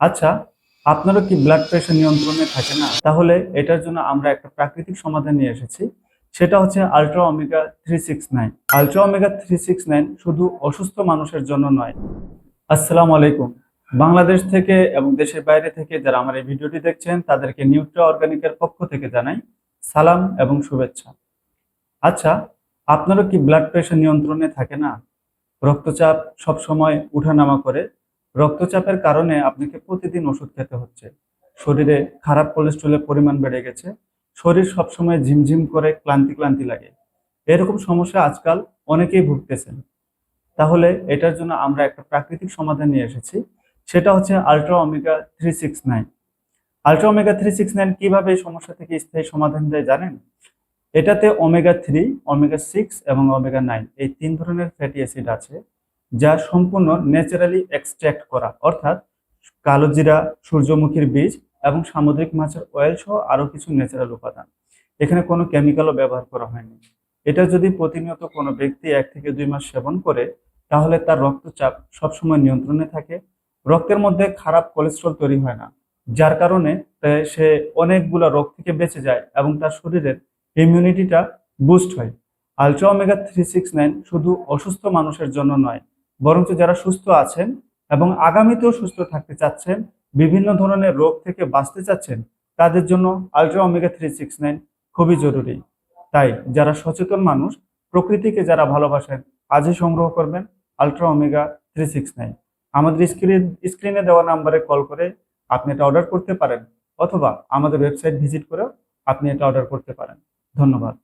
আচ্ছা, আপনারও কি ব্লাড প্রেশার নিয়ন্ত্রণে থাকে না? তাহলে এটার জন্য আমরা একটা প্রাকৃতিক সমাধান নিয়ে এসেছি। সেটা হচ্ছে আল্ট্রা ওমেগা 369। আল্ট্রা ওমেগা 369 শুধু অসুস্থ মানুষের জন্য নয়। আসসালামু আলাইকুম। বাংলাদেশ থেকে এবং দেশের বাইরে থেকে যারা আমার এই ভিডিওটি দেখছেন তাদেরকে নিউট্রা অর্গানিকের পক্ষ থেকে জানাই সালাম এবং শুভেচ্ছা। আচ্ছা, আপনারও কি ব্লাড প্রেশার নিয়ন্ত্রণে থাকে না? রক্তচাপ সবসময় উঠানামা করে। রক্তচাপের কারণে আপনাকে প্রতিদিন ওষুধ খেতে হচ্ছে। শরীরে খারাপ কোলেস্ট্রলের পরিমাণ বেড়ে গেছে। শরীর সবসময় ঝিমঝিম করে ক্লান্তি ক্লান্তি লাগে। এরকম সমস্যা আজকাল অনেকেই ভুগতেছেন। তাহলে এটার জন্য আমরা একটা প্রাকৃতিক সমাধান নিয়ে এসেছি। সেটা হচ্ছে আল্ট্রা ওমেগা 369। আল্ট্রা ওমেগা 369 কিভাবে এই সমস্যা থেকে স্থায়ী সমাধান দেয় জানেন? এটাতে ওমেগা 3, ওমেগা 6 এবং ওমেগা 9 এই 3 ধরনের ফ্যাটি অ্যাসিড আছে, যা সম্পূর্ণ ন্যাচারালি এক্সট্রাক্ট করা, অর্থাৎ কালোজিরা, সূর্যমুখীর বীজ এবং সামুদ্রিক মাছের অয়েল সহ আরো কিছু ন্যাচারাল উপাদান। এখানে কোনো কেমিক্যালও ব্যবহার করা হয়নি। এটা যদি প্রতিনিয়ত কোনো ব্যক্তি 1 থেকে 2 মাস সেবন করে, তাহলে তার রক্তচাপ সবসময় নিয়ন্ত্রণে থাকে। রক্তের মধ্যে খারাপ কোলেস্ট্রল তৈরি হয় না, যার কারণে সে অনেকগুলো রোগ থেকে বেঁচে যায় এবং তার শরীরের ইমিউনিটিটা বুস্ট হয়। আলট্রা ওমেগা 369 শুধু অসুস্থ মানুষের জন্য নয়, বরঞ্চ যারা সুস্থ আছেন এবং আগামীতেও সুস্থ থাকতে চাচ্ছেন, বিভিন্ন ধরনের রোগ থেকে বাঁচতে চাচ্ছেন, তাদের জন্য আলট্রা ওমেগা 369 খুবই জরুরি। তাই যারা সচেতন মানুষ, প্রকৃতিকে যারা ভালোবাসেন, আজই সংগ্রহ করবেন আলট্রা ওমেগা 369। আমাদের স্ক্রিনে দেওয়া নাম্বারে কল করে আপনি এটা অর্ডার করতে পারেন, অথবা আমাদের ওয়েবসাইট ভিজিট করেও আপনি এটা অর্ডার করতে পারেন। ধন্যবাদ।